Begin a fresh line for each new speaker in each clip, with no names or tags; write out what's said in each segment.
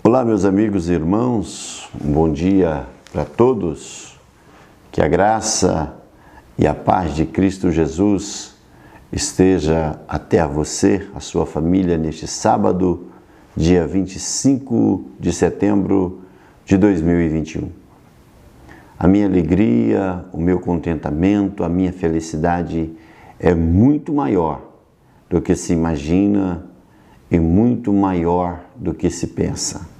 Olá, meus amigos e irmãos, um bom dia para todos. Que a graça e a paz de Cristo Jesus esteja até a você, a sua família, neste sábado, dia 25 de setembro de 2021. A minha alegria, o meu contentamento, a minha felicidade é muito maior do que se imagina e muito maior do que se pensa.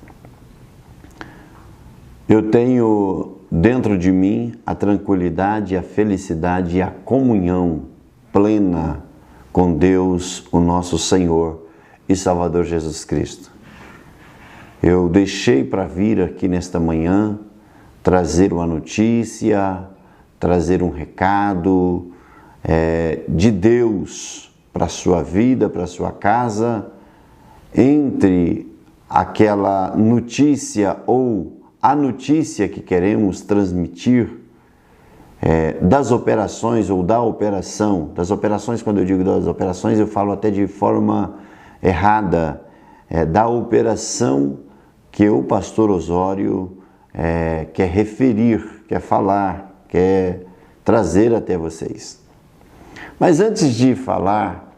Eu tenho dentro de mim a tranquilidade, a felicidade e a comunhão plena com Deus, o nosso Senhor e Salvador Jesus Cristo. Eu deixei para vir aqui nesta manhã trazer uma notícia, trazer um recado de Deus para a sua vida, para a sua casa, entre aquela notícia ou a notícia que queremos transmitir das operações ou da operação, das operações, quando eu digo das operações, eu falo até de forma errada, da operação que o pastor Osório quer referir, quer falar, quer trazer até vocês. Mas antes de falar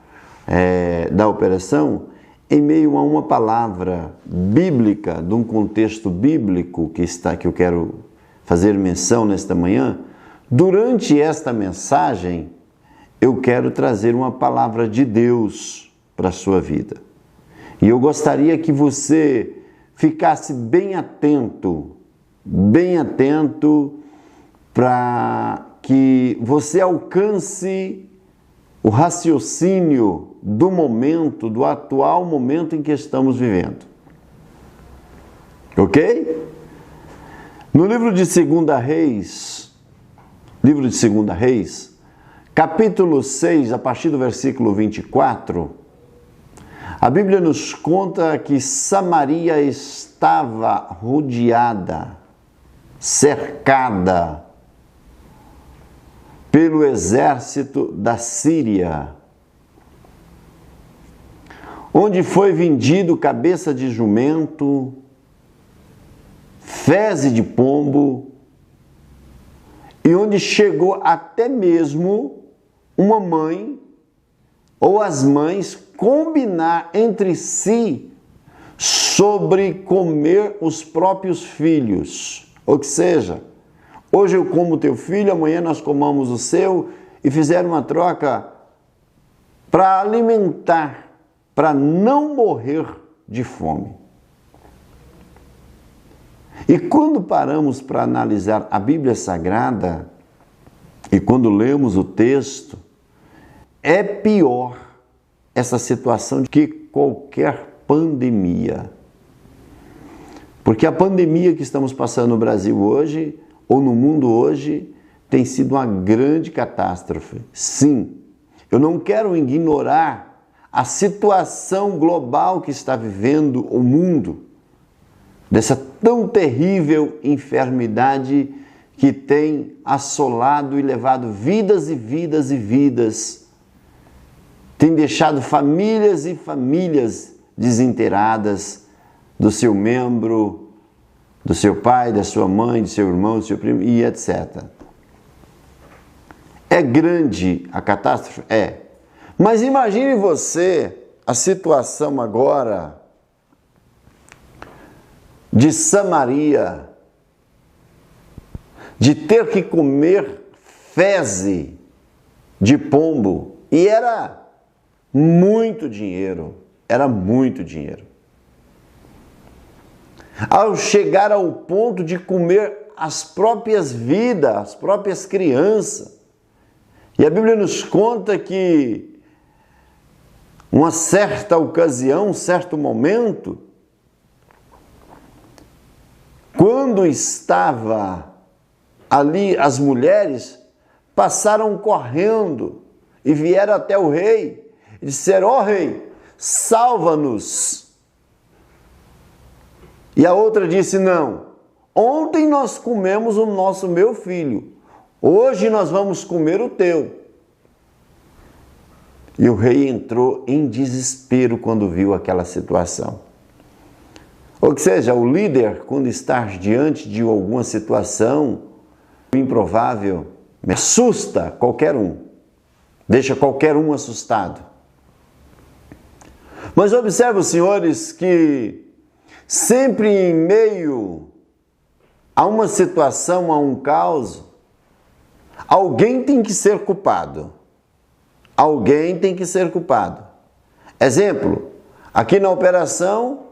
da operação, em meio a uma palavra bíblica, de um contexto bíblico que eu quero fazer menção nesta manhã, durante esta mensagem, eu quero trazer uma palavra de Deus para a sua vida. E eu gostaria que você ficasse bem atento para que você alcance o raciocínio do momento, do atual momento em que estamos vivendo. Ok? No livro de 2 Reis, capítulo 6, a partir do versículo 24, a Bíblia nos conta que Samaria estava rodeada, cercada pelo exército da Síria, onde foi vendido cabeça de jumento, fezes de pombo, e onde chegou até mesmo uma mãe ou as mães combinar entre si sobre comer os próprios filhos. Ou que seja, hoje eu como teu filho, amanhã nós comamos o seu, e fizeram uma troca para alimentar, para não morrer de fome. E quando paramos para analisar a Bíblia Sagrada, e quando lemos o texto, é pior essa situação do que qualquer pandemia. Porque a pandemia que estamos passando no Brasil hoje, ou no mundo hoje, tem sido uma grande catástrofe. Sim, eu não quero ignorar a situação global que está vivendo o mundo, dessa tão terrível enfermidade que tem assolado e levado vidas e vidas e vidas, tem deixado famílias e famílias desinteiradas do seu membro, do seu pai, da sua mãe, do seu irmão, do seu primo e etc. É grande a catástrofe? É. Mas imagine você a situação agora de Samaria, de ter que comer fezes de pombo, e era muito dinheiro, Ao chegar ao ponto de comer as próprias vidas, as próprias crianças. E a Bíblia nos conta que uma certa ocasião, um certo momento, quando estava ali as mulheres, passaram correndo e vieram até o rei e disseram: ó rei, salva-nos. E a outra disse: não, ontem nós comemos o meu filho, hoje nós vamos comer o teu. E o rei entrou em desespero quando viu aquela situação. Ou seja, o líder, quando está diante de alguma situação improvável, assusta qualquer um, deixa qualquer um assustado. Mas observe, senhores, que sempre em meio a uma situação, a um caos, alguém tem que ser culpado. Alguém tem que ser culpado. Exemplo, aqui na operação,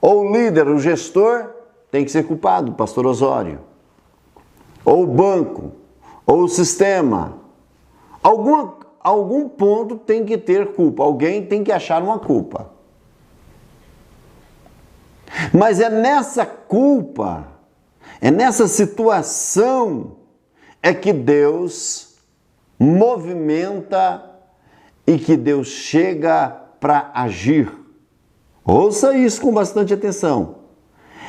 ou o líder, o gestor, tem que ser culpado, o pastor Osório. Ou o banco, ou o sistema. Algum ponto tem que ter culpa, alguém tem que achar uma culpa. Mas é nessa culpa, é nessa situação, é que Deus movimenta e que Deus chega para agir. Ouça isso com bastante atenção.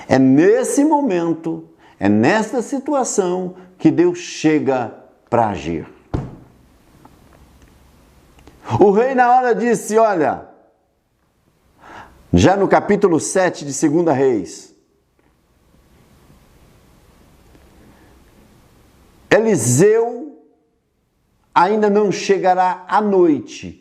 É nesse momento, é nesta situação que Deus chega para agir. O rei na hora disse, olha, já no capítulo 7 de 2 Reis, Eliseu ainda não chegará à noite,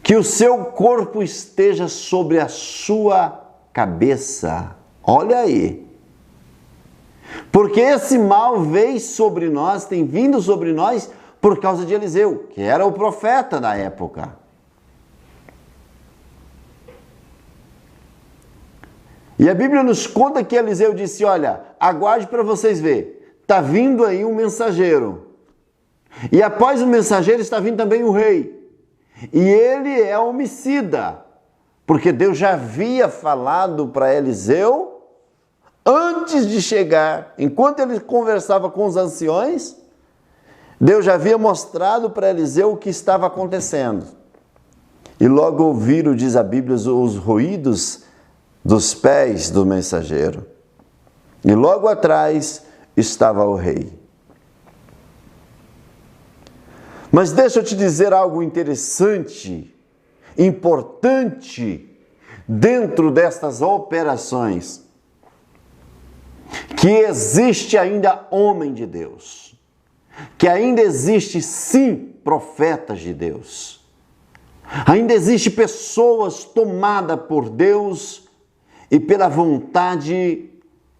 que o seu corpo esteja sobre a sua cabeça. Olha aí. Porque esse mal veio sobre nós, tem vindo sobre nós por causa de Eliseu, que era o profeta da época. E a Bíblia nos conta que Eliseu disse, olha, aguarde para vocês verem, está vindo aí um mensageiro. E após o mensageiro está vindo também o rei. E ele é homicida, porque Deus já havia falado para Eliseu, antes de chegar, enquanto ele conversava com os anciões, Deus já havia mostrado para Eliseu o que estava acontecendo. E logo ouviram, diz a Bíblia, os ruídos dos pés do mensageiro. E logo atrás estava o rei. Mas deixa eu te dizer algo interessante, importante, dentro destas operações. Que existe ainda homem de Deus. Que ainda existe, sim, profetas de Deus. Ainda existe pessoas tomadas por Deus e pela vontade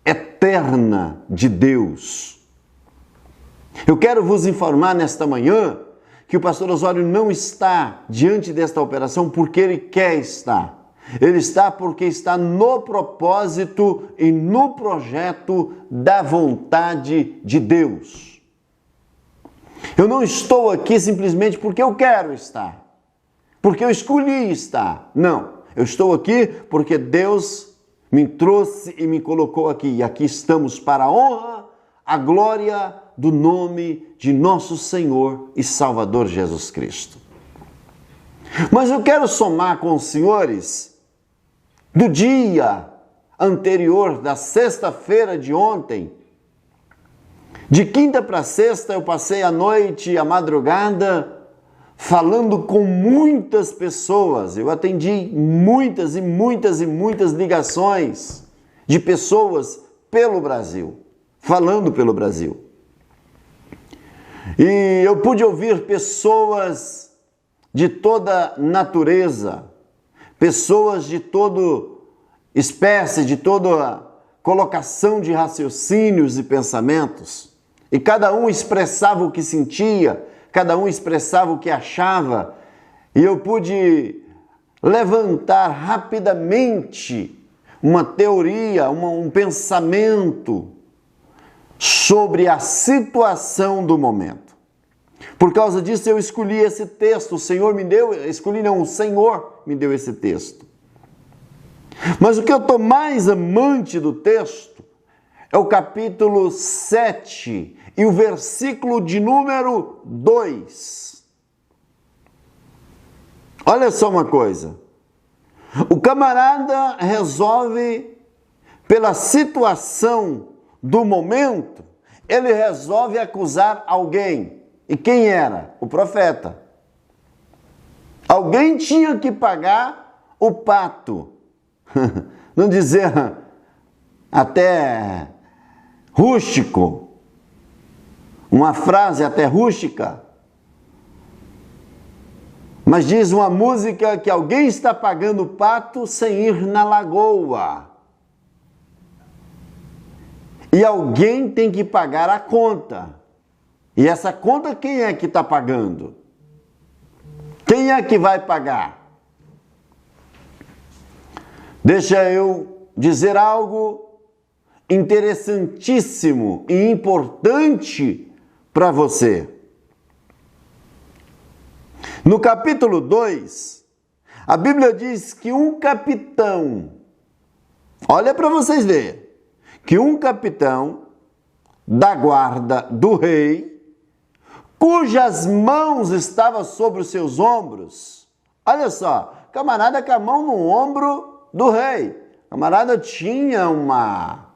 eterna de Deus. Eu quero vos informar nesta manhã que o pastor Osório não está diante desta operação porque ele quer estar. Ele está porque está no propósito e no projeto da vontade de Deus. Eu não estou aqui simplesmente porque eu quero estar, porque eu escolhi estar. Não, eu estou aqui porque Deus me trouxe e me colocou aqui. E aqui estamos para a honra, a glória do nome de nosso Senhor e Salvador Jesus Cristo. Mas eu quero somar com os senhores do dia anterior, da sexta-feira de ontem. De quinta para sexta eu passei a noite, a madrugada, falando com muitas pessoas. Eu atendi muitas ligações de pessoas pelo Brasil, falando pelo Brasil. E eu pude ouvir pessoas de toda natureza, pessoas de toda espécie, de toda colocação de raciocínios e pensamentos. E cada um expressava o que sentia, cada um expressava o que achava. E eu pude levantar rapidamente uma teoria, um pensamento sobre a situação do momento. Por causa disso eu escolhi esse texto, o Senhor me deu esse texto. Mas o que eu estou mais amante do texto é o capítulo 7 e o versículo de número 2. Olha só uma coisa. O camarada resolve, pela situação do momento, ele resolve acusar alguém. E quem era? O profeta. Alguém tinha que pagar o pato. não dizer até rústico, uma frase até rústica, mas diz uma música que alguém está pagando o pato sem ir na lagoa. E alguém tem que pagar a conta. E essa conta quem é que está pagando? Quem é que vai pagar? Deixa eu dizer algo interessantíssimo e importante para você. No capítulo 2, a Bíblia diz que um capitão, olha para vocês verem, que um capitão da guarda do rei, cujas mãos estavam sobre os seus ombros, olha só, camarada com a mão no ombro do rei, camarada tinha uma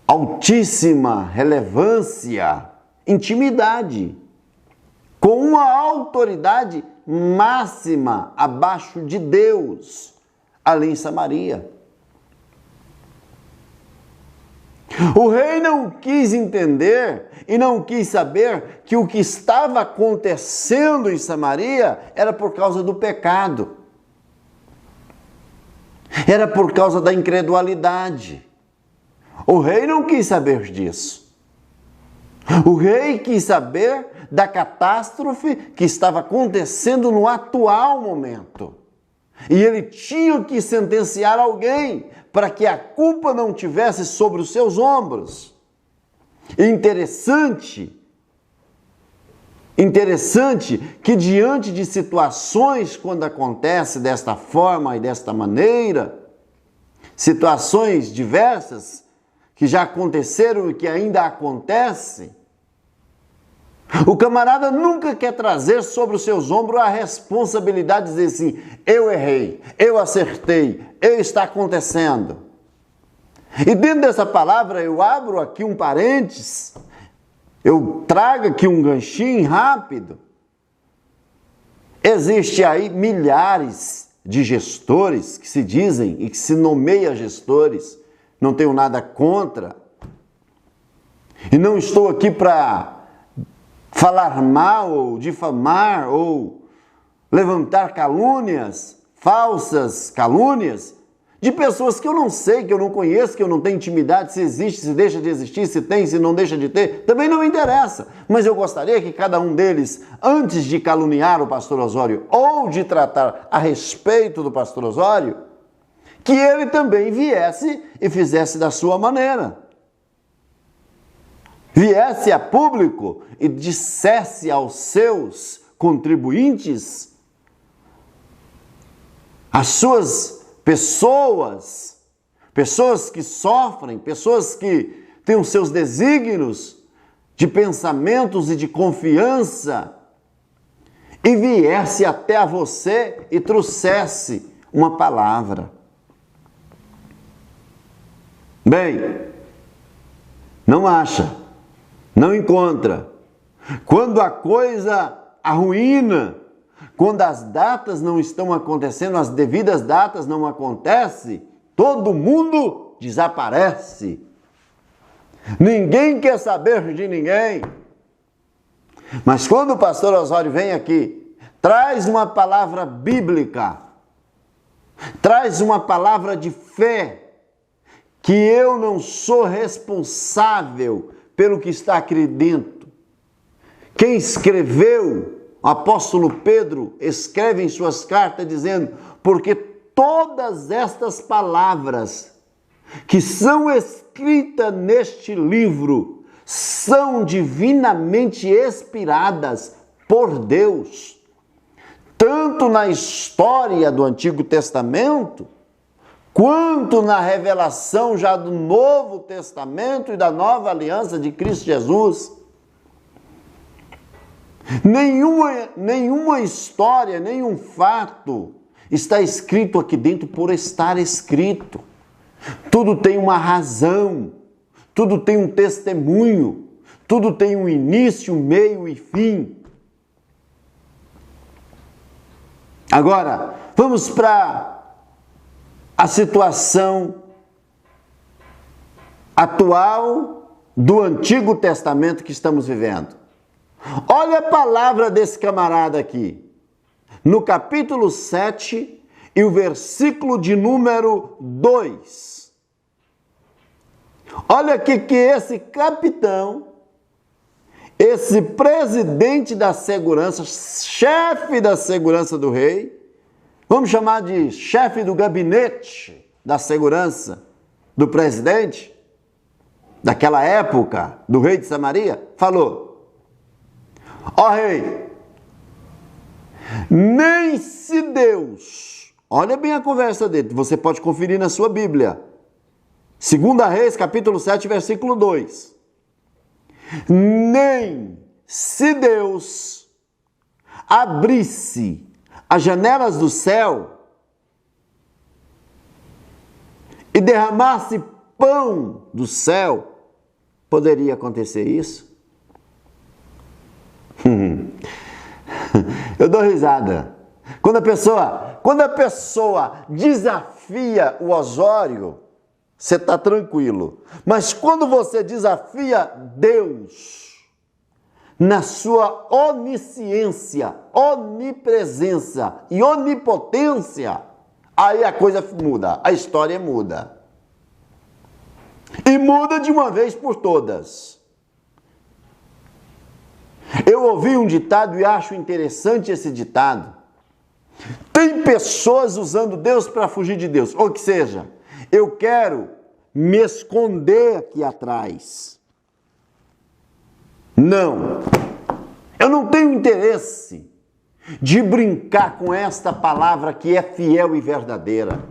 altíssima relevância, intimidade, com uma autoridade máxima abaixo de Deus, ali em Samaria. O rei não quis entender e não quis saber que o que estava acontecendo em Samaria era por causa do pecado. Era por causa da incredulidade. O rei não quis saber disso. O rei quis saber da catástrofe que estava acontecendo no atual momento. E ele tinha que sentenciar alguém para que a culpa não tivesse sobre os seus ombros. Interessante que diante de situações quando acontece desta forma e desta maneira, situações diversas que já aconteceram e que ainda acontecem, o camarada nunca quer trazer sobre os seus ombros a responsabilidade de dizer assim, eu errei, eu acertei, está acontecendo. E dentro dessa palavra eu abro aqui um parênteses, eu trago aqui um ganchinho rápido. Existe aí milhares de gestores que se dizem e que se nomeiam gestores, não tenho nada contra. E não estou aqui para falar mal ou difamar ou levantar calúnias, falsas calúnias, de pessoas que eu não sei, que eu não conheço, que eu não tenho intimidade, se existe, se deixa de existir, se tem, se não deixa de ter, também não me interessa. Mas eu gostaria que cada um deles, antes de caluniar o pastor Osório ou de tratar a respeito do pastor Osório, que ele também viesse e fizesse da sua maneira. Viesse a público e dissesse aos seus contribuintes, às suas pessoas que sofrem, pessoas que têm os seus desígnios de pensamentos e de confiança, e viesse até a você e trouxesse uma palavra. Bem, não acha, não encontra. Quando a coisa arruína, quando as datas não estão acontecendo, as devidas datas não acontecem, todo mundo desaparece. Ninguém quer saber de ninguém. Mas quando o pastor Osório vem aqui, traz uma palavra bíblica, traz uma palavra de fé, que eu não sou responsável pelo que está aqui dentro. Quem escreveu, o apóstolo Pedro, escreve em suas cartas dizendo, porque todas estas palavras que são escritas neste livro são divinamente inspiradas por Deus, tanto na história do Antigo Testamento, quanto na revelação já do Novo Testamento e da nova aliança de Cristo Jesus. Nenhuma história, nenhum fato está escrito aqui dentro por estar escrito. Tudo tem uma razão, tudo tem um testemunho, tudo tem um início, meio e fim. Agora, vamos para a situação atual do Antigo Testamento que estamos vivendo. Olha a palavra desse camarada aqui, no capítulo 7 e o versículo de número 2. Olha o que esse capitão, esse presidente da segurança, chefe da segurança do rei, vamos chamar de chefe do gabinete da segurança do presidente, daquela época, do rei de Samaria, falou: ó rei, nem se Deus, olha bem a conversa dele, você pode conferir na sua Bíblia, 2 Reis, capítulo 7, versículo 2. Nem se Deus abrisse as janelas do céu e derramasse pão do céu, poderia acontecer isso? Eu dou risada. Quando a pessoa desafia o Osório, você está tranquilo. Mas quando você desafia Deus na sua onisciência, onipresença e onipotência, aí a coisa muda, a história muda. E muda de uma vez por todas. Eu ouvi um ditado e acho interessante esse ditado. Tem pessoas usando Deus para fugir de Deus. Ou que seja, eu quero me esconder aqui atrás. Não. Eu não tenho interesse de brincar com esta palavra que é fiel e verdadeira.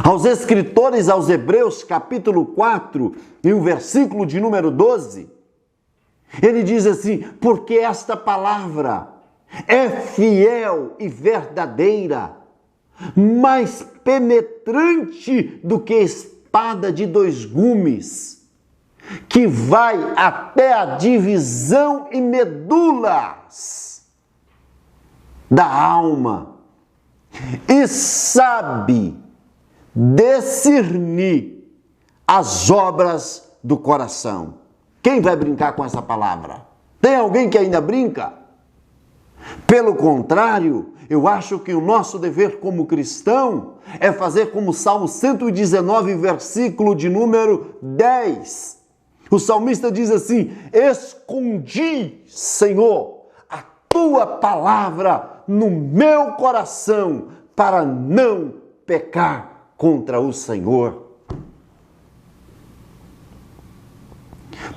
Aos escritores, aos Hebreus, capítulo 4, e o versículo de número 12, ele diz assim: porque esta palavra é fiel e verdadeira, mais penetrante do que espada de dois gumes, que vai até a divisão e medulas da alma, e sabe discernir as obras do coração. Quem vai brincar com essa palavra? Tem alguém que ainda brinca? Pelo contrário, eu acho que o nosso dever como cristão é fazer como o Salmo 119, versículo de número 10. O salmista diz assim: escondi, Senhor, a tua palavra no meu coração para não pecar contra o Senhor.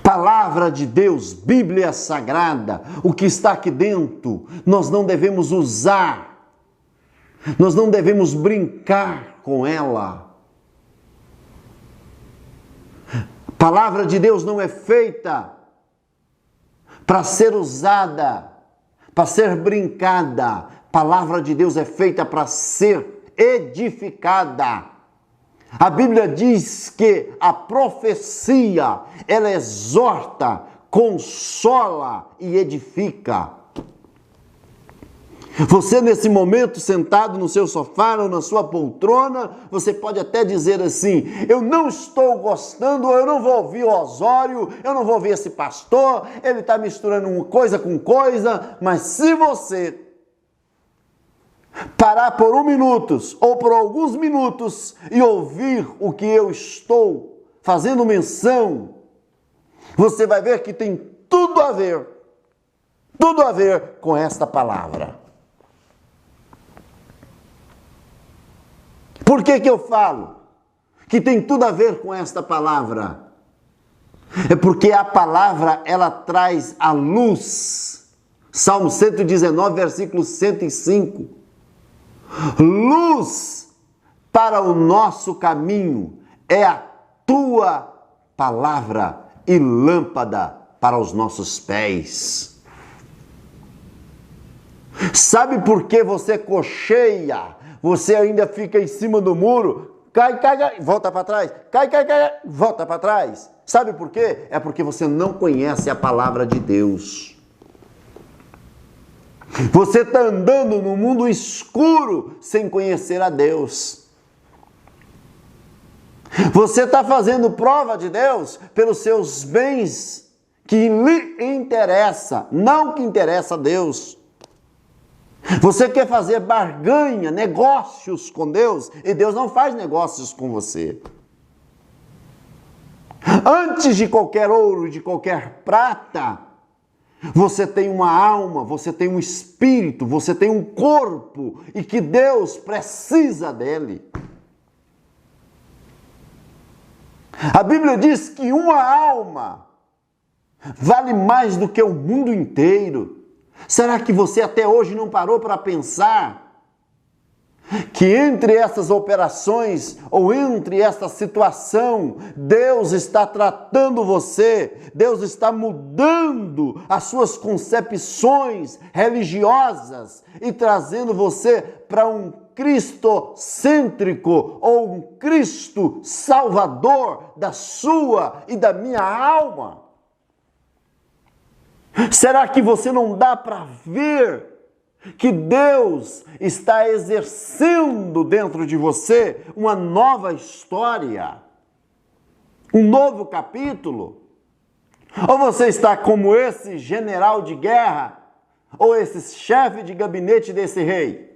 Palavra de Deus, Bíblia Sagrada, o que está aqui dentro, nós não devemos usar, nós não devemos brincar com ela. Palavra de Deus não é feita para ser usada, para ser brincada. Palavra de Deus é feita para ser edificada. A Bíblia diz que a profecia, ela exorta, consola e edifica. Você nesse momento sentado no seu sofá ou na sua poltrona, você pode até dizer assim: eu não estou gostando, eu não vou ouvir o Osório, eu não vou ouvir esse pastor, ele está misturando uma coisa com coisa. Mas se você parar por 1 minuto ou por alguns minutos e ouvir o que eu estou fazendo menção, você vai ver que tem tudo a ver com esta palavra. Por que eu falo que tem tudo a ver com esta palavra? É porque a palavra, ela traz a luz. Salmo 119, versículo 105. Luz para o nosso caminho é a tua palavra e lâmpada para os nossos pés. Sabe por que você cocheia? Você ainda fica em cima do muro, cai, volta para trás, cai, volta para trás. Sabe por quê? É porque você não conhece a palavra de Deus. Você está andando no mundo escuro sem conhecer a Deus. Você está fazendo prova de Deus pelos seus bens que lhe interessa, não que interessa a Deus. Você quer fazer barganha, negócios com Deus, e Deus não faz negócios com você. Antes de qualquer ouro, de qualquer prata, você tem uma alma, você tem um espírito, você tem um corpo, e que Deus precisa dele. A Bíblia diz que uma alma vale mais do que o mundo inteiro. Será que você até hoje não parou para pensar que entre essas operações ou entre esta situação, Deus está tratando você, Deus está mudando as suas concepções religiosas e trazendo você para um cristocêntrico ou um Cristo salvador da sua e da minha alma? Será que você não dá para ver que Deus está exercendo dentro de você uma nova história, um novo capítulo? Ou você está como esse general de guerra, ou esse chefe de gabinete desse rei?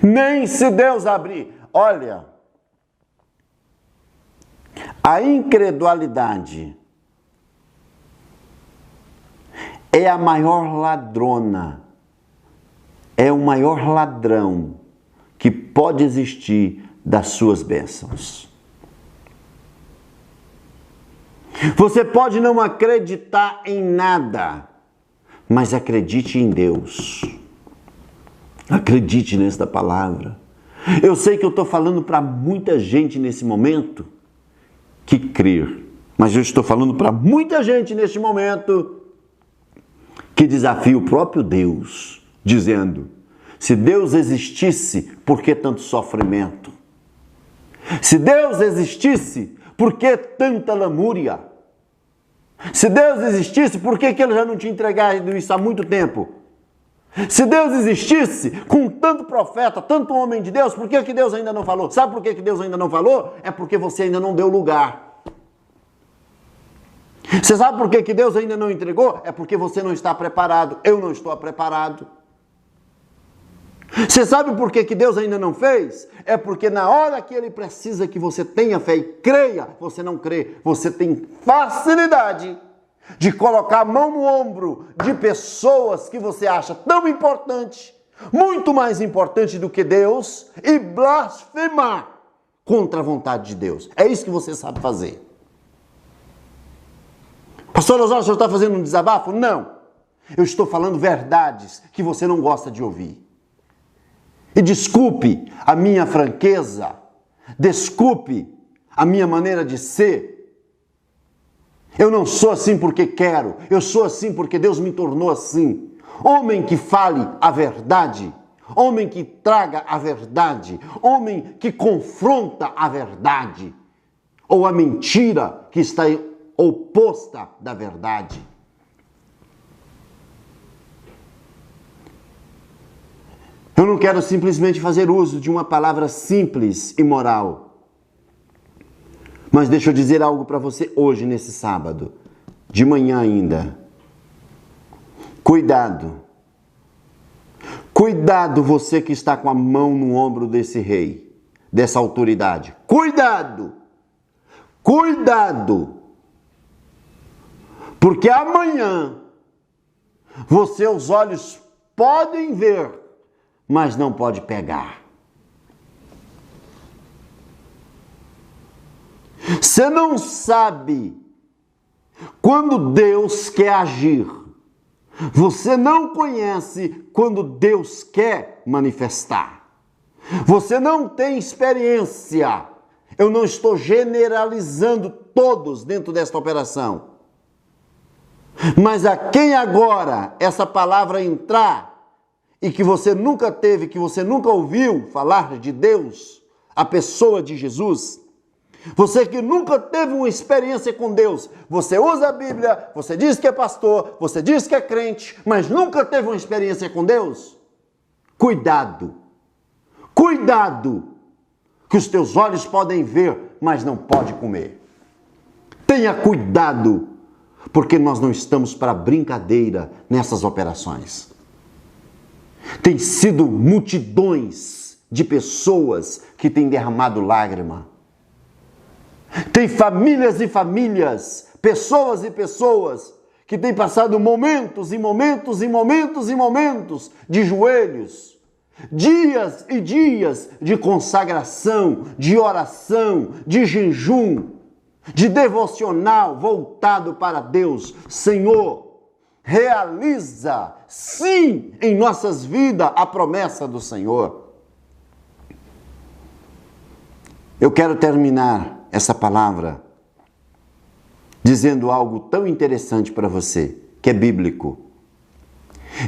Nem se Deus abrir. Olha, a incredulidade é a maior ladrona, é o maior ladrão que pode existir das suas bênçãos. Você pode não acreditar em nada, mas acredite em Deus. Acredite nesta palavra. Eu sei que eu estou falando para muita gente nesse momento que crer, mas eu estou falando para muita gente neste momento que desafia o próprio Deus, dizendo: se Deus existisse, por que tanto sofrimento? Se Deus existisse, por que tanta lamúria? Se Deus existisse, por que Ele já não tinha entregado isso há muito tempo? Se Deus existisse, com tanto profeta, tanto homem de Deus, por que Deus ainda não falou? Sabe por que Deus ainda não falou? É porque você ainda não deu lugar. Você sabe por que Deus ainda não entregou? É porque você não está preparado. Eu não estou preparado. Você sabe por que Deus ainda não fez? É porque na hora que Ele precisa que você tenha fé e creia, você não crê. Você tem facilidade de colocar a mão no ombro de pessoas que você acha tão importante, muito mais importante do que Deus, e blasfemar contra a vontade de Deus. É isso que você sabe fazer. Pastor Osório, o senhor está fazendo um desabafo? Não. Eu estou falando verdades que você não gosta de ouvir. E desculpe a minha franqueza, desculpe a minha maneira de ser. Eu não sou assim porque quero, eu sou assim porque Deus me tornou assim. Homem que fale a verdade, homem que traga a verdade, homem que confronta a verdade, ou a mentira que está oposta da verdade. Eu não quero simplesmente fazer uso de uma palavra simples e moral. Mas deixa eu dizer algo para você hoje, nesse sábado, de manhã ainda. Cuidado. Cuidado você que está com a mão no ombro desse rei, dessa autoridade. Cuidado. Cuidado. Porque amanhã, os olhos podem ver, mas não pode pegar. Você não sabe quando Deus quer agir. Você não conhece quando Deus quer manifestar. Você não tem experiência. Eu não estou generalizando todos dentro desta operação. Mas a quem agora essa palavra entrar e que você nunca teve, que você nunca ouviu falar de Deus, a pessoa de Jesus, Você que nunca teve uma experiência com Deus, você usa a Bíblia, você diz que é pastor, você diz que é crente, mas nunca teve uma experiência com Deus? Cuidado, cuidado, que os teus olhos podem ver, mas não pode comer. Tenha cuidado, porque nós não estamos para brincadeira nessas operações. Tem sido multidões de pessoas que têm derramado lágrima. Tem famílias e famílias, pessoas e pessoas que têm passado momentos e momentos e momentos e momentos de joelhos, dias e dias de consagração, de oração, de jejum, de devocional voltado para Deus. Senhor, realiza, sim, em nossas vidas a promessa do Senhor. Eu quero terminar essa palavra dizendo algo tão interessante para você, que é bíblico.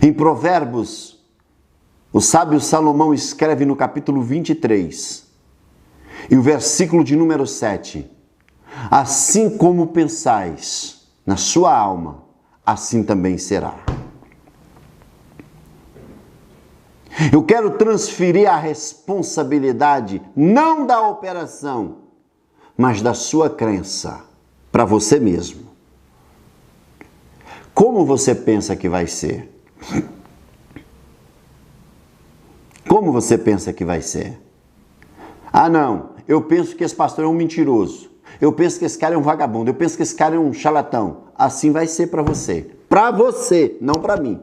Em Provérbios, o sábio Salomão escreve no capítulo 23, e o versículo de número 7, assim como pensais na sua alma, assim também será. Eu quero transferir a responsabilidade, não da operação, mas da sua crença, para você mesmo. Como você pensa que vai ser? Como você pensa que vai ser? Ah, não, eu penso que esse pastor é um mentiroso. Eu penso que esse cara é um vagabundo. Eu penso que esse cara é um charlatão. Assim vai ser para você. Para você, não para mim.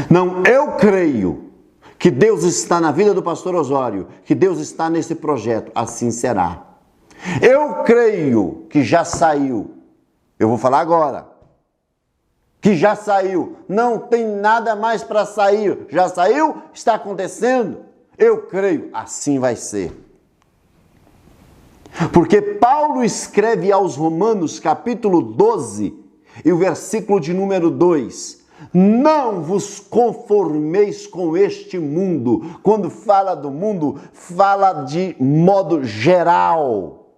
Não, eu creio que Deus está na vida do pastor Osório, que Deus está nesse projeto. Assim será. Eu creio que já saiu. Eu vou falar agora. Que já saiu. Não tem nada mais para sair. Já saiu? Está acontecendo. Eu creio. Assim vai ser. Porque Paulo escreve aos Romanos, capítulo 12, e o versículo de número 2. Não vos conformeis com este mundo. Quando fala do mundo, fala de modo geral.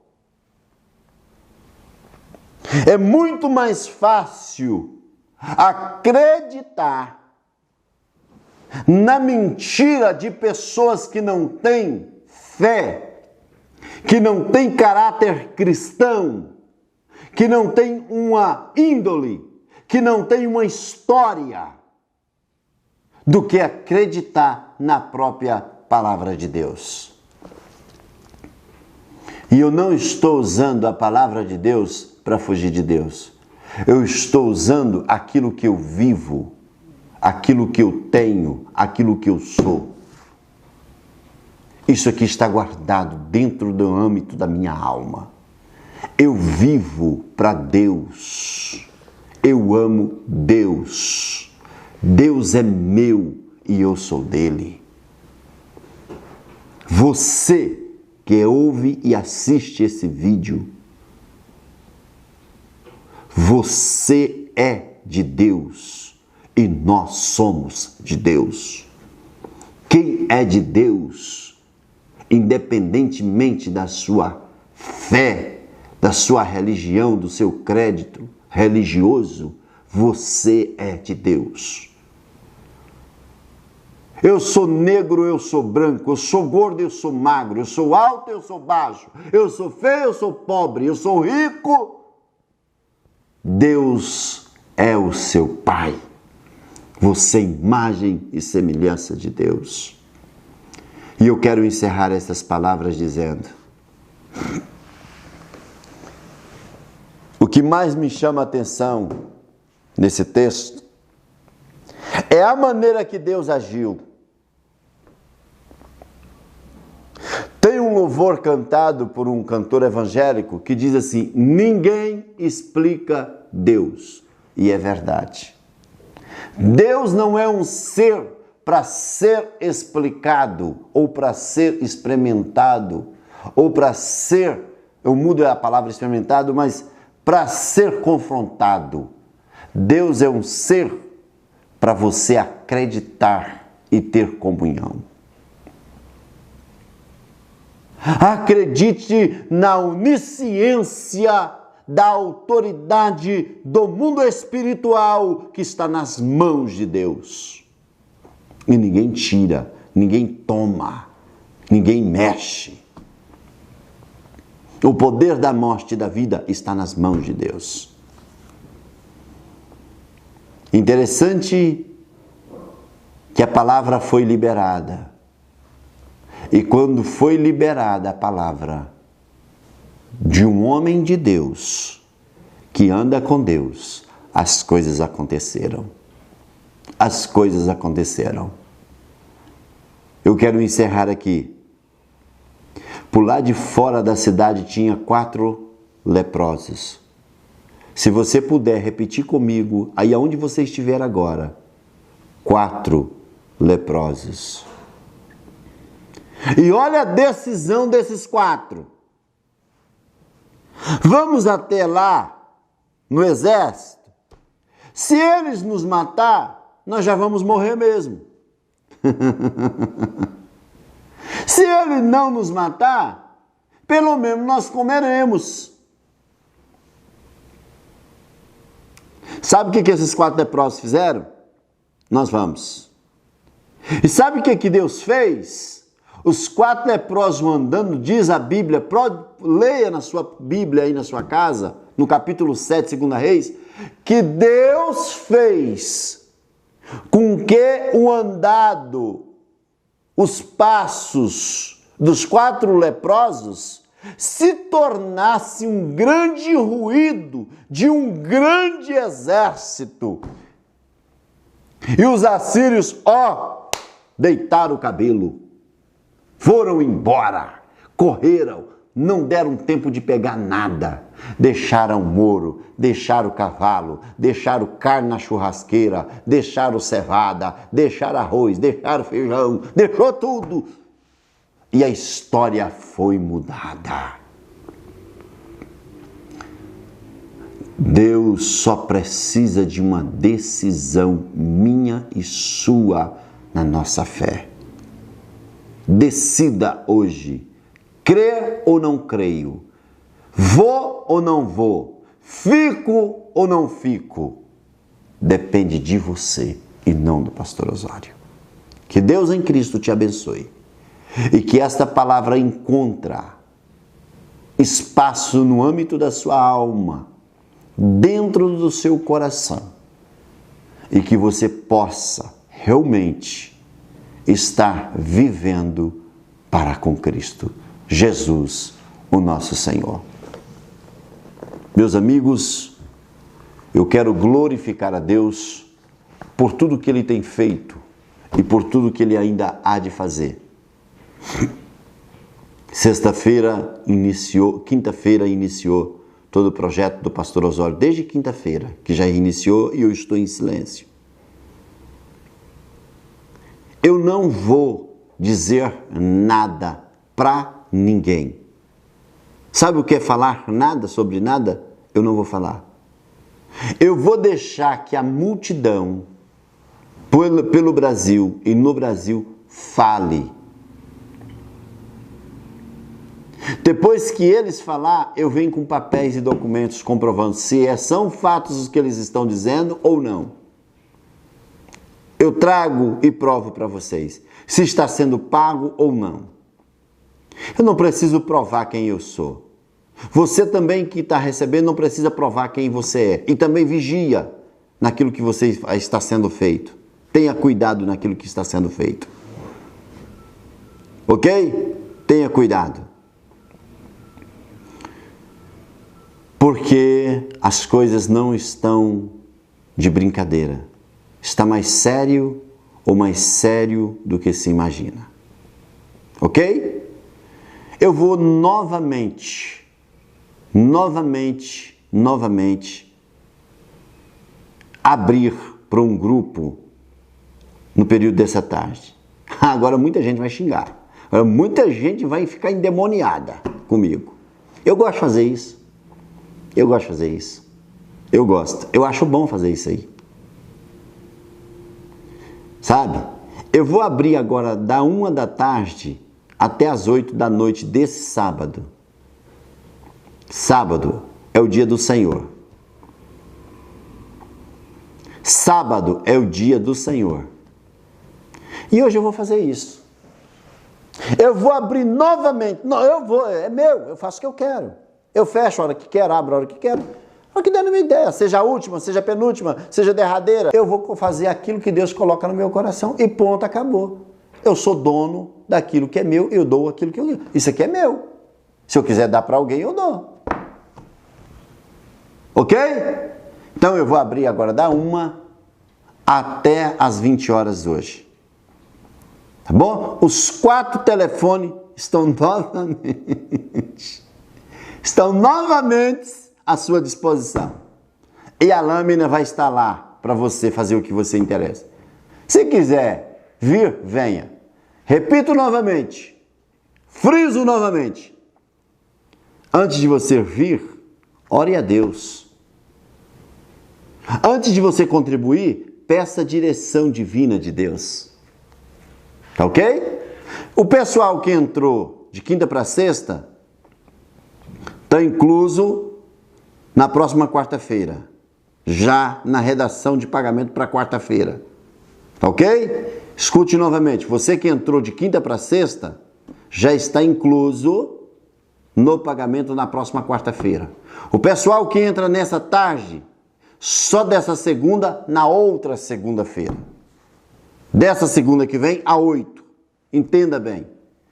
É muito mais fácil acreditar na mentira de pessoas que não têm fé, que não têm caráter cristão, que não têm uma índole, que não têm uma história, do que acreditar na própria palavra de Deus. E eu não estou usando a palavra de Deus para fugir de Deus. Eu estou usando aquilo que eu vivo, aquilo que eu tenho, aquilo que eu sou. Isso aqui está guardado dentro do âmbito da minha alma. Eu vivo para Deus. Eu amo Deus. Deus é meu e eu sou dele. Você que ouve e assiste esse vídeo, você é de Deus e nós somos de Deus. Quem é de Deus, independentemente da sua fé, da sua religião, do seu crédito religioso, você é de Deus. Eu sou negro, eu sou branco, eu sou gordo, eu sou magro, eu sou alto, eu sou baixo, eu sou feio, eu sou pobre, eu sou rico. Deus é o seu Pai. Você é imagem e semelhança de Deus. E eu quero encerrar essas palavras dizendo: o que mais me chama a atenção nesse texto é a maneira que Deus agiu. Tem um louvor cantado por um cantor evangélico que diz assim: ninguém explica Deus. E é verdade. Deus não é um ser para ser explicado, ou para ser experimentado, ou para ser, eu mudo a palavra experimentado, mas para ser confrontado. Deus é um ser para você acreditar e ter comunhão. Acredite na onisciência da autoridade do mundo espiritual que está nas mãos de Deus. E ninguém tira, ninguém toma, ninguém mexe. O poder da morte e da vida está nas mãos de Deus. Interessante que a palavra foi liberada. E quando foi liberada a palavra de um homem de Deus, que anda com Deus, as coisas aconteceram. As coisas aconteceram. Eu quero encerrar aqui. Por lá de fora da cidade tinha 4 leprosos. Se você puder repetir comigo, aí aonde você estiver agora, 4 leprosos. E olha a decisão desses 4. Vamos até lá, no exército. Se eles nos matar, nós já vamos morrer mesmo. Se ele não nos matar, pelo menos nós comeremos. Sabe o que esses 4 leprosos fizeram? Nós vamos. E sabe o que Deus fez? Os 4 leprosos andando, diz a Bíblia, leia na sua Bíblia aí na sua casa, no capítulo 7, 2 Reis, que Deus fez com que o andado, os passos dos 4 leprosos se tornasse um grande ruído de um grande exército. E os assírios, deitaram o cabelo, foram embora, correram, não deram tempo de pegar nada. Deixaram moro, deixaram cavalo, deixaram carne na churrasqueira, deixaram cevada, deixaram arroz, deixaram feijão, deixou tudo. E a história foi mudada. Deus só precisa de uma decisão minha e sua na nossa fé. Decida hoje, crer ou não creio, vou ou não vou, fico ou não fico. Depende de você e não do pastor Osório. Que Deus em Cristo te abençoe e que esta palavra encontre espaço no âmbito da sua alma, dentro do seu coração, e que você possa realmente estar vivendo para com Cristo, Jesus, o nosso Senhor. Meus amigos, eu quero glorificar a Deus por tudo que Ele tem feito e por tudo que Ele ainda há de fazer. Quinta-feira iniciou todo o projeto do pastor Osório, desde quinta-feira, que já iniciou e eu estou em silêncio. Eu não vou dizer nada para ninguém. Sabe o que é falar nada sobre nada? Eu não vou falar. Eu vou deixar que a multidão, pelo Brasil e no Brasil, fale. Depois que eles falar, eu venho com papéis e documentos comprovando se são fatos os que eles estão dizendo ou não. Eu trago e provo para vocês se está sendo pago ou não. Eu não preciso provar quem eu sou. Você também que está recebendo não precisa provar quem você é. E também vigia naquilo que você está sendo feito. Tenha cuidado naquilo que está sendo feito. Ok? Tenha cuidado. Porque as coisas não estão de brincadeira. Está mais sério ou mais sério do que se imagina. Ok? Eu vou novamente abrir para um grupo no período dessa tarde. Agora muita gente vai xingar. Agora muita gente vai ficar endemoniada comigo. Eu gosto de fazer isso. Eu gosto. Eu acho bom fazer isso aí. Sabe? Eu vou abrir agora da 1 da tarde até as 8 da noite desse sábado. Sábado é o dia do Senhor. Sábado é o dia do Senhor. E hoje eu vou fazer isso. Eu vou abrir novamente. Não, é meu, eu faço o que eu quero. Eu fecho a hora que quero, abro a hora que quero. A hora que der na minha ideia, seja a última, seja a penúltima, seja a derradeira. Eu vou fazer aquilo que Deus coloca no meu coração e ponto, acabou. Eu sou dono daquilo que é meu, eu dou aquilo que eu dou. Isso aqui é meu. Se eu quiser dar para alguém, eu dou. Ok? Então eu vou abrir agora da 1 até as 20 horas hoje. Tá bom? Os 4 telefones estão novamente à sua disposição. E a lâmina vai estar lá para você fazer o que você interessa. Se quiser vir, venha. Repito novamente. Friso novamente. Antes de você vir, ore a Deus. Antes de você contribuir, peça a direção divina de Deus. Tá ok? O pessoal que entrou de quinta para sexta está incluso na próxima quarta-feira. Já na redação de pagamento para quarta-feira. Tá ok? Escute novamente. Você que entrou de quinta para sexta já está incluso no pagamento na próxima quarta-feira. O pessoal que entra nessa tarde, só dessa segunda, na outra segunda-feira. Dessa segunda que vem, a 8. Entenda bem.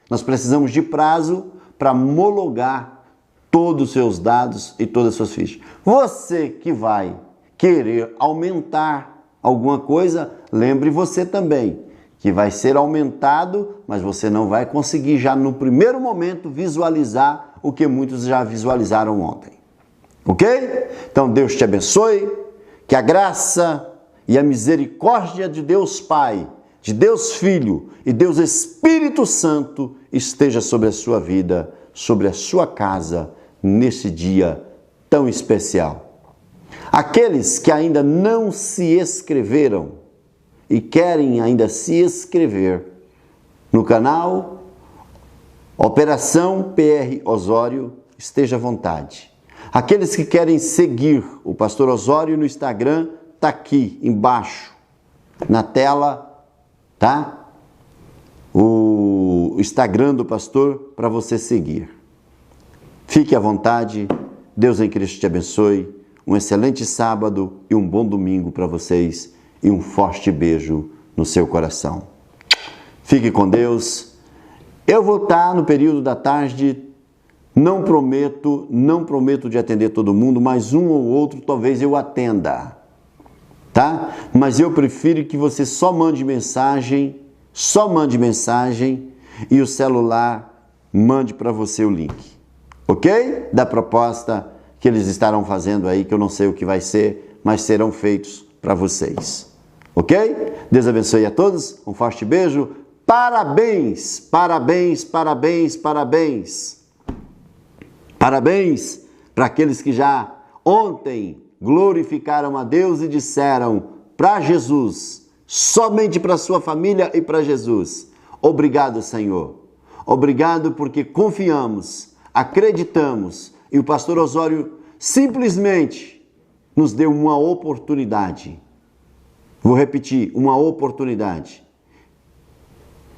Nós precisamos de prazo para homologar todos os seus dados e todas as suas fichas. Você que vai querer aumentar alguma coisa, lembre você também que vai ser aumentado, mas você não vai conseguir já no primeiro momento visualizar o que muitos já visualizaram ontem. Ok? Então Deus te abençoe, que a graça e a misericórdia de Deus Pai, de Deus Filho e Deus Espírito Santo esteja sobre a sua vida, sobre a sua casa, nesse dia tão especial. Aqueles que ainda não se inscreveram e querem ainda se inscrever no canal Operação PR Osório, esteja à vontade. Aqueles que querem seguir o Pastor Osório no Instagram, está aqui embaixo na tela, tá? O Instagram do pastor para você seguir. Fique à vontade, Deus em Cristo te abençoe, um excelente sábado e um bom domingo para vocês e um forte beijo no seu coração. Fique com Deus. Eu vou estar no período da tarde, não prometo de atender todo mundo, mas um ou outro talvez eu atenda, tá? Mas eu prefiro que você só mande mensagem e o celular mande para você o link, ok? Da proposta que eles estarão fazendo aí, que eu não sei o que vai ser, mas serão feitos para vocês, ok? Deus abençoe a todos, um forte beijo, parabéns, parabéns, parabéns, parabéns. Parabéns para aqueles que já ontem glorificaram a Deus e disseram para Jesus, somente para sua família e para Jesus. Obrigado, Senhor. Obrigado porque confiamos, acreditamos e o pastor Osório simplesmente nos deu uma oportunidade. Vou repetir, uma oportunidade.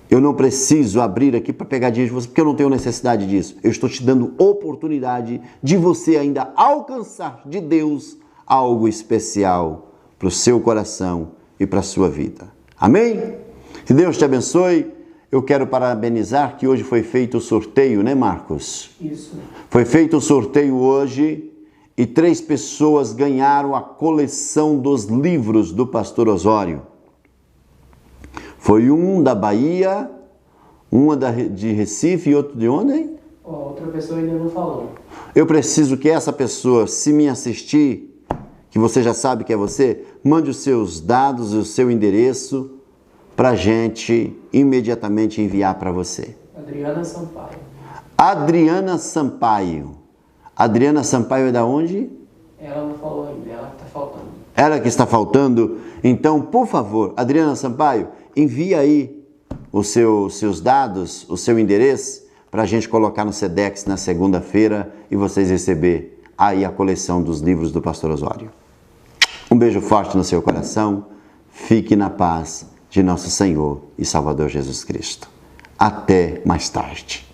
Eu não preciso abrir aqui para pegar dinheiro de você, porque eu não tenho necessidade disso. Eu estou te dando oportunidade de você ainda alcançar de Deus algo especial para o seu coração e para a sua vida. Amém? Que Deus te abençoe. Eu quero parabenizar que hoje foi feito o sorteio, né, Marcos?
Isso.
Foi feito o sorteio hoje e 3 pessoas ganharam a coleção dos livros do pastor Osório. Foi um da Bahia, uma de Recife e outro de onde?
Outra pessoa ainda não falou.
Eu preciso que essa pessoa, se me assistir, que você já sabe que é você, mande os seus dados e o seu endereço para a gente imediatamente enviar para você.
Adriana Sampaio.
Adriana Sampaio. Adriana Sampaio é da onde?
Ela não falou ainda, ela que está faltando.
Ela que está faltando. Então, por favor, Adriana Sampaio, envia aí os seus dados, o seu endereço, para a gente colocar no Sedex na segunda-feira e vocês receber aí a coleção dos livros do Pastor Osório. Um beijo forte no seu coração. Fique na paz de nosso Senhor e Salvador Jesus Cristo. Até mais tarde.